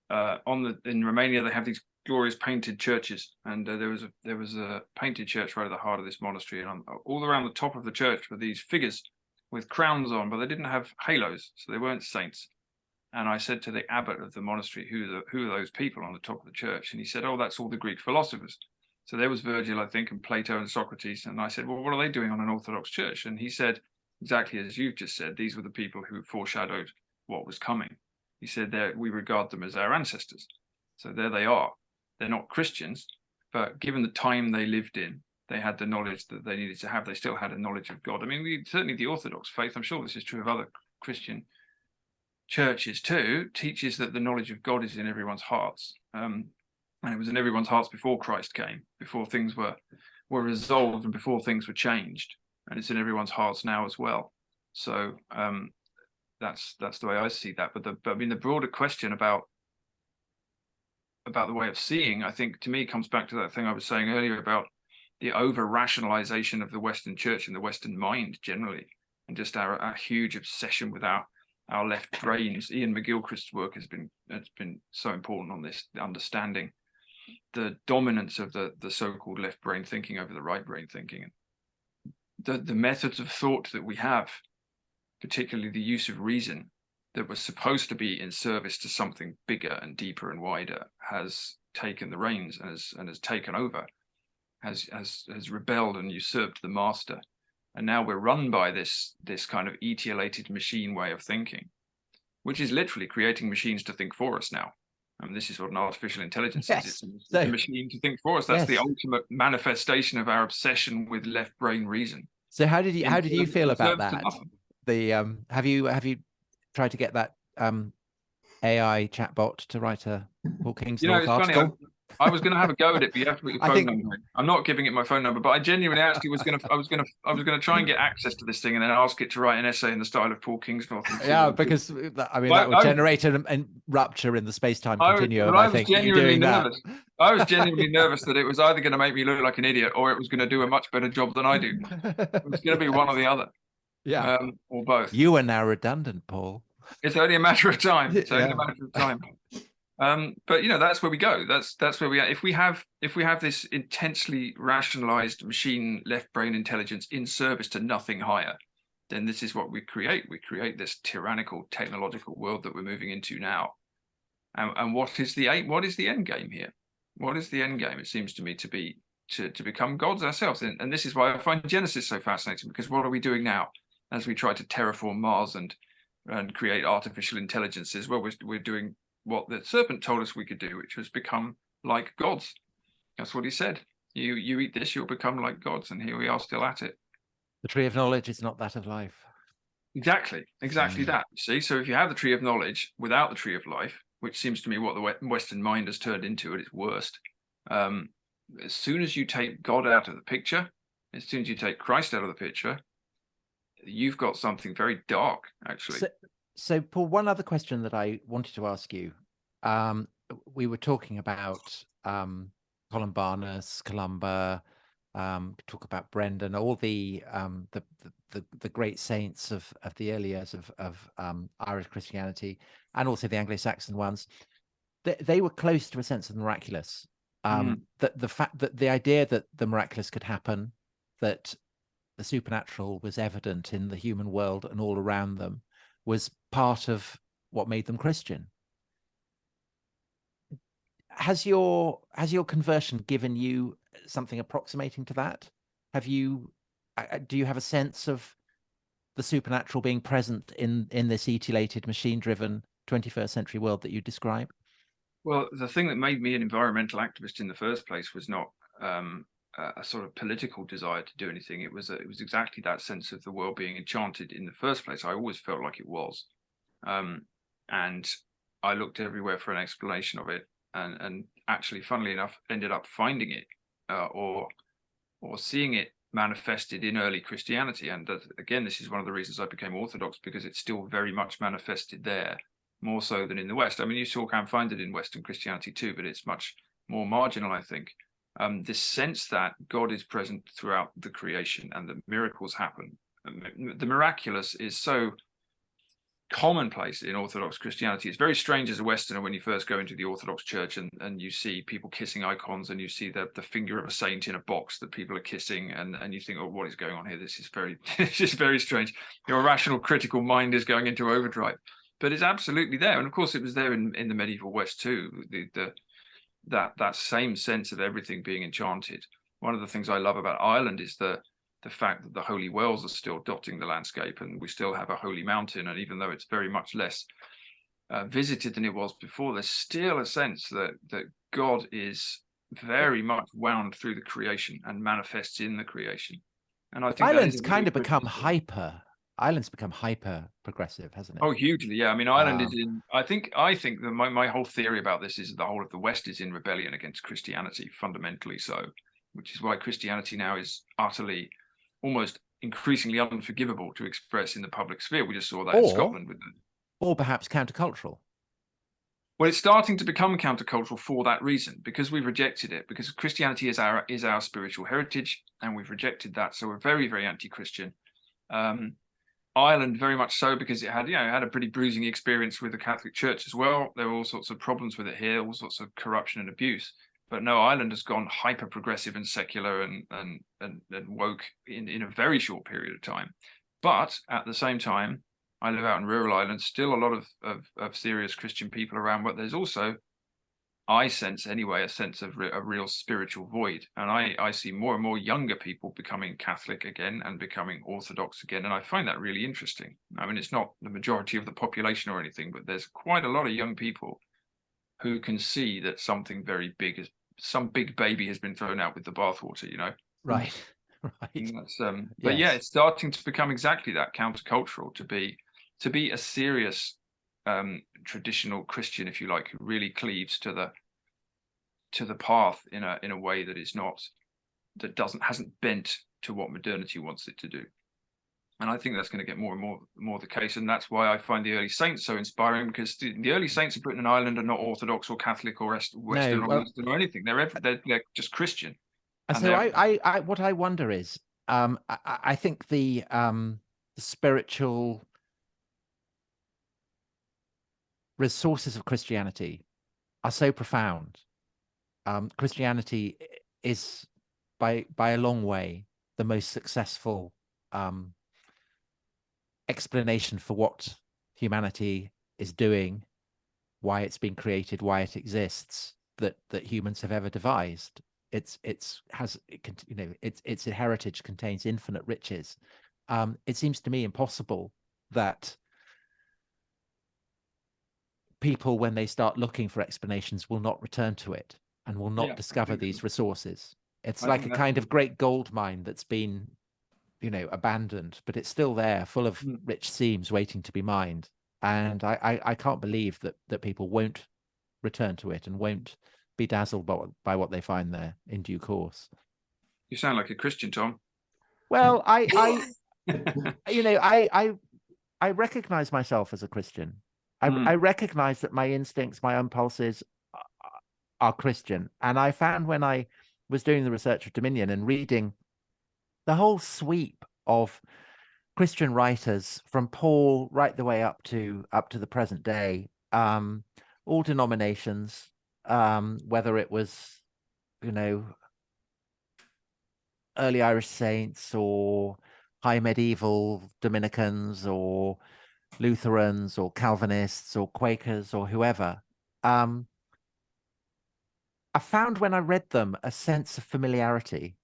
In Romania, they have these glorious painted churches, and there was a painted church right at the heart of this monastery, and all around the top of the church were these figures with crowns on, but they didn't have halos, so they weren't saints. And I said to the abbot of the monastery, who are those people on the top of the church? And he said, oh, that's all the Greek philosophers. So there was Virgil, I think, and Plato and Socrates. And I said, well, what are they doing on an Orthodox church? And he said, exactly as you've just said, these were the people who foreshadowed what was coming. He said, we regard them as our ancestors. So there they are. They're not Christians, but given the time they lived in, they had the knowledge that they needed to have. They still had a knowledge of God. I mean, certainly the Orthodox faith, I'm sure this is true of other Christian churches too, teaches that the knowledge of God is in everyone's hearts. And it was in everyone's hearts before Christ came, before things were resolved and before things were changed. And it's in everyone's hearts now as well. So that's the way I see that. But I mean, the broader question about the way of seeing, I think, to me, comes back to that thing I was saying earlier about the over-rationalization of the Western church and the Western mind generally, and just our huge obsession with our left brains. Ian McGilchrist's work has been so important on this, understanding the dominance of the so-called left brain thinking over the right brain thinking. And the methods of thought that we have, particularly the use of reason, that was supposed to be in service to something bigger and deeper and wider, has taken the reins and has taken over, has rebelled and usurped the master. And now we're run by this kind of etiolated machine way of thinking, which is literally creating machines to think for us now. And this is what an artificial intelligence is. It's a machine to think for us. That's the ultimate manifestation of our obsession with left brain reason. So how did you feel about that? Have you tried to get that AI chatbot to write a Paul Kingsnorth article? Funny, I was going to have a go at it, but you have to put your phone number in. I'm not giving it my phone number, but I genuinely actually was going to try and get access to this thing and then ask it to write an essay in the style of Paul Kingsnorth. Yeah, because I mean that would generate a rupture in the space-time continuum. I think genuinely nervous. I was genuinely nervous that it was either going to make me look like an idiot or it was going to do a much better job than I do. It was going to be one or the other. Yeah, or both. You are now redundant, Paul. It's only a matter of time. It's only a matter of time. But that's where we go. That's where we are. If we have this intensely rationalized machine left brain intelligence in service to nothing higher, then this is what we create. We create this tyrannical technological world that we're moving into now. And what is the end game here? What is the end game? It seems to me to be to become gods ourselves. And this is why I find Genesis so fascinating, because what are we doing now as we try to terraform Mars and create artificial intelligences? Well, we're doing what the serpent told us we could do, which was become like gods. That's what he said. You eat this, you'll become like gods. And here we are still at it. The tree of knowledge is not that of life. Exactly that. You see, so if you have the tree of knowledge without the tree of life, which seems to me what the Western mind has turned into at its worst, as soon as you take God out of the picture, as soon as you take Christ out of the picture, you've got something very dark, actually. So, Paul, one other question that I wanted to ask you. We were talking about Columbanus, Columba, talk about Brendan, all the great saints of the early years of Irish Christianity, and also the Anglo-Saxon ones. They were close to a sense of the miraculous. The fact that the idea that the miraculous could happen, that the supernatural was evident in the human world and all around them, was part of what made them Christian. Has your conversion given you something approximating to that? Do you have a sense of the supernatural being present in this etiolated, machine-driven 21st century world that you describe? Well, the thing that made me an environmental activist in the first place was not a sort of political desire to do anything. It was exactly that sense of the world being enchanted in the first place. I always felt like it was, and I looked everywhere for an explanation of it, and actually, funnily enough, ended up finding it or seeing it manifested in early Christianity. And again, this is one of the reasons I became Orthodox, because it's still very much manifested there, more so than in the West. I mean, you still can find it in Western Christianity too, but it's much more marginal, I think. This sense that God is present throughout the creation and the miracles happen. The miraculous is so commonplace in Orthodox Christianity. It's very strange as a Westerner when you first go into the Orthodox Church and you see people kissing icons, and you see the finger of a saint in a box that people are kissing, and you think, oh, what is going on here? This is very strange. Your rational, critical mind is going into overdrive. But it's absolutely there. And of course, it was there in the medieval West too. That same sense of everything being enchanted. One of the things I love about Ireland is the fact that the holy wells are still dotting the landscape, and we still have a holy mountain. And even though it's very much less visited than it was before, there's still a sense that God is very much wound through the creation and manifests in the creation. And I think Ireland's kind of become hyper Ireland's become hyper progressive, hasn't it? Oh, hugely, yeah. I mean, Ireland is in. I think that my whole theory about this is that the whole of the West is in rebellion against Christianity, fundamentally so, which is why Christianity now is utterly, almost increasingly unforgivable to express in the public sphere. We just saw that in Scotland with the. Or perhaps countercultural. Well, it's starting to become countercultural for that reason, because we've rejected it, because Christianity is our spiritual heritage, and we've rejected that. So we're very, very anti-Christian. Ireland very much so, because it had a pretty bruising experience with the Catholic Church as well. There were all sorts of problems with it here, all sorts of corruption and abuse. But no, Ireland has gone hyper progressive and secular and woke in a very short period of time. But at the same time, I live out in rural Ireland, still a lot of serious Christian people around, but there's also, I sense anyway, a sense of a real spiritual void. And I see more and more younger people becoming Catholic again and becoming Orthodox again. And I find that really interesting. I mean, it's not the majority of the population or anything, but there's quite a lot of young people who can see that something very big some big baby has been thrown out with the bathwater, Right. Right. And that's, but yeah, it's starting to become exactly that, countercultural, to be a serious traditional Christian, if you like, who really cleaves to the path in a way that hasn't bent to what modernity wants it to do. And I think that's going to get more and more the case. And that's why I find the early saints so inspiring, because the early saints of Britain and Ireland are not Orthodox or Catholic or Western or Eastern or anything. They're just Christian. And so I what I wonder is, I think the spiritual resources of Christianity are so profound. Christianity is by a long way the most successful explanation for what humanity is doing, why it's been created, why it exists, that humans have ever devised. Its heritage contains infinite riches. It seems to me impossible that people, when they start looking for explanations, will not return to it and will not discover these resources. It's like a kind of great gold mine that's been, abandoned, but it's still there, full of rich seams waiting to be mined. And I can't believe that people won't return to it and won't be dazzled by what they find there in due course. You sound like a Christian, Tom. Well, I recognize myself as a Christian. I recognize that my instincts, my impulses are Christian. And I found, when I was doing the research of Dominion and reading the whole sweep of Christian writers from Paul right the way up to the present day, all denominations, whether it was, early Irish saints or high medieval Dominicans or Lutherans or Calvinists or Quakers or whoever, I found, when I read them, a sense of familiarity.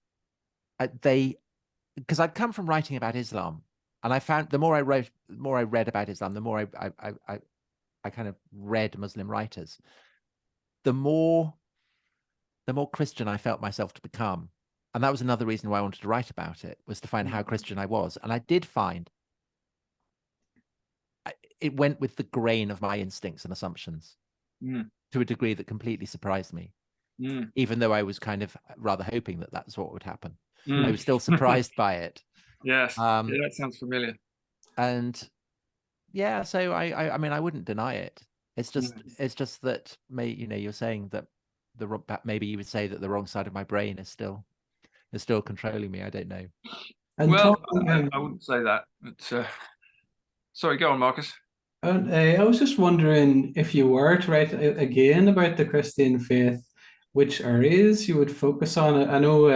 Because I'd come from writing about Islam, and I found the more I read about Islam, the more I kind of read Muslim writers, the more Christian I felt myself to become. And that was another reason why I wanted to write about it, was to find how Christian I was. And I did find it went with the grain of my instincts and assumptions to a degree that completely surprised me, even though I was kind of rather hoping that that's what would happen. I was still surprised by it. Yes, that sounds familiar. And so I mean, I wouldn't deny it. It's just that you're saying that maybe you would say that the wrong side of my brain is still controlling me. I don't know. And well, I wouldn't say that. But sorry, go on, Marcus. I was just wondering, if you were to write again about the Christian faith, which areas you would focus on. I know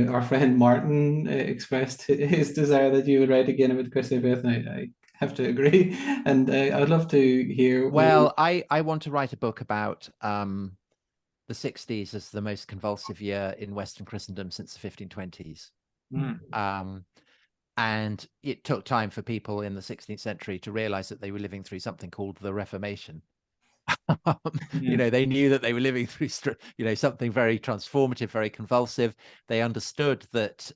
our friend Martin expressed his desire that you would write again about the Christian faith, and I have to agree. And I'd love to hear. Well, I want to write a book about the 60s as the most convulsive year in Western Christendom since the 1520s. And it took time for people in the 16th century to realize that they were living through something called the Reformation. They knew that they were living through, something very transformative, very convulsive. They understood that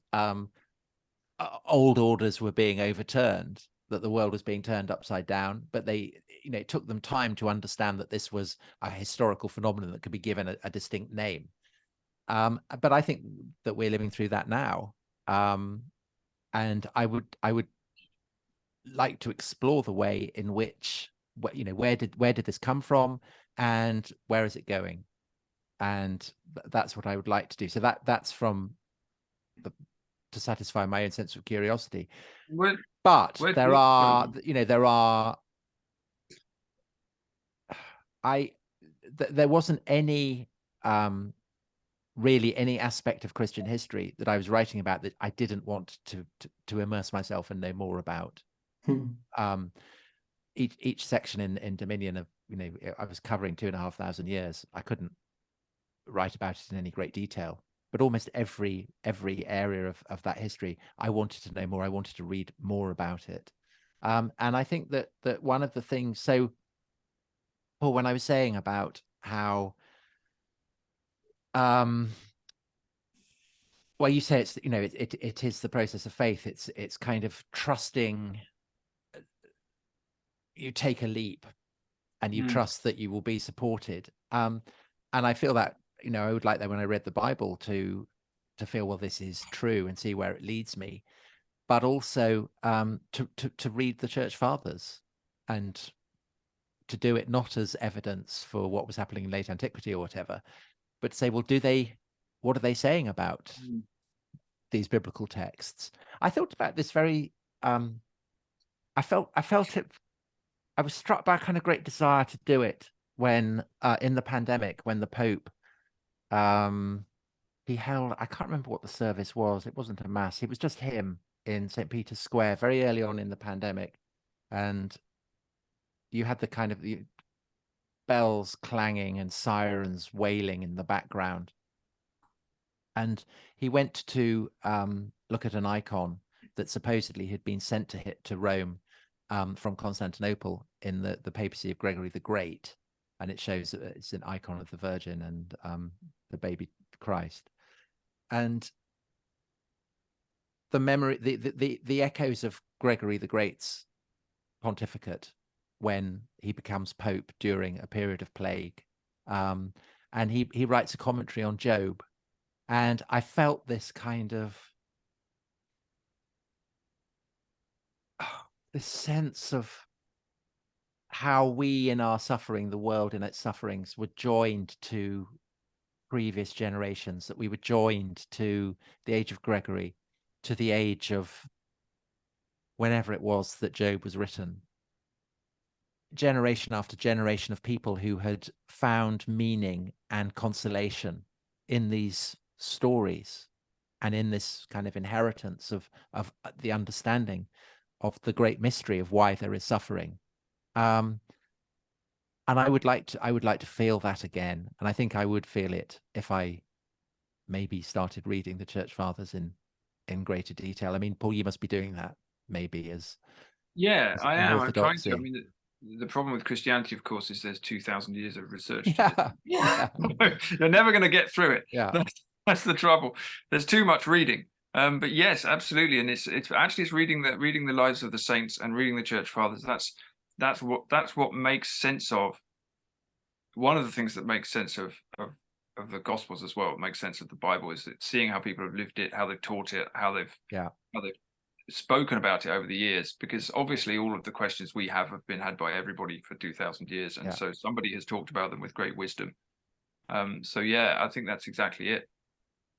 old orders were being overturned, that the world was being turned upside down, but they, it took them time to understand that this was a historical phenomenon that could be given a distinct name. But I think that we're living through that now, and I would like to explore the way in which, where did this come from, and where is it going, and that's what I would like to do. So that's from to satisfy my own sense of curiosity. But there wasn't any really any aspect of Christian history that I was writing about that I didn't want to immerse myself and know more about. Each section in Dominion of, I was covering 2,500 years. I couldn't write about it in any great detail, but almost every area of that history, I wanted to know more. I wanted to read more about it. And I think that one of the things, so Paul, when I was saying about how, well, you say it's, it is the process of faith. It's kind of trusting. You take a leap and you trust that you will be supported. And I feel that, I would like that when I read the Bible to feel, well, this is true, and see where it leads me, but also to read the Church Fathers and to do it not as evidence for what was happening in late antiquity or whatever, but to say, well, what are they saying about these biblical texts? I thought about this very, I felt it, I was struck by a kind of great desire to do it when, in the pandemic, when the Pope, he held, I can't remember what the service was. It wasn't a mass. It was just him in St. Peter's Square very early on in the pandemic. And you had the kind of the bells clanging and sirens wailing in the background. And he went to look at an icon that supposedly had been sent to Rome from Constantinople in the papacy of Gregory the Great. And it shows that it's an icon of the Virgin and the baby Christ. And the memory, the echoes of Gregory the Great's pontificate when he becomes Pope during a period of plague. And he writes a commentary on Job. And I felt this kind of this sense of how we in our suffering, the world in its sufferings, were joined to previous generations, that we were joined to the age of Gregory, to the age of whenever it was that Job was written. Generation after generation of people who had found meaning and consolation in these stories and in this kind of inheritance of the understanding of the great mystery of why there is suffering. And I would like to feel that again. And I think I would feel it if I maybe started reading the Church Fathers in greater detail. I mean, Paul, you must be doing that maybe as I am. I'm trying orthodoxy. to. I mean, the problem with Christianity, of course, is there's 2,000 years of research. Yeah. You're never going to get through it. Yeah. That's the trouble. There's too much reading. But yes, absolutely. And it's reading the lives of the saints and reading the Church Fathers. That's what makes sense of. One of the things that makes sense of the Gospels as well, makes sense of the Bible, is that seeing how people have lived it, how they've taught it, how they've spoken about it over the years. Because obviously all of the questions we have been had by everybody for 2,000 years, and so somebody has talked about them with great wisdom. So yeah, I think that's exactly it.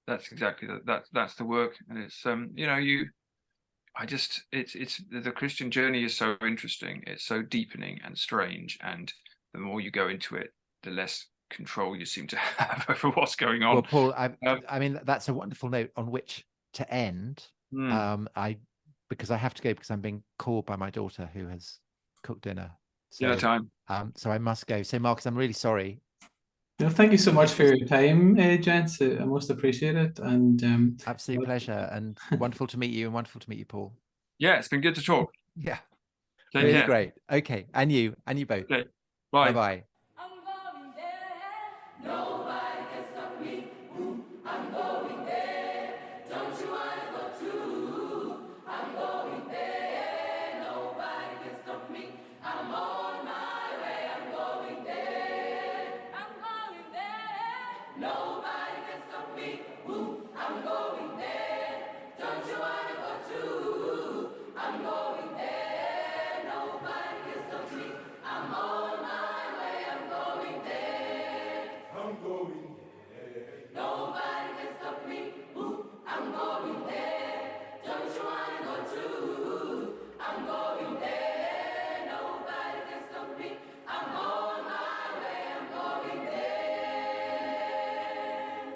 That's exactly that's the work. And it's it's the Christian journey is so interesting. It's so deepening and strange, and the more you go into it, the less control you seem to have over what's going on. Well, Paul, I mean, that's a wonderful note on which to end. Because I have to go, because I'm being called by my daughter who has cooked dinner. So, dinner time. So I must go. So Marcus, I'm really sorry. No, thank you so much for your time, gents. I most appreciate it. And absolute pleasure, and wonderful to meet you, and wonderful to meet you, Paul. Yeah, it's been good to talk. Yeah. Take really care. Great. Okay. And you both. Okay. Bye. Bye-bye.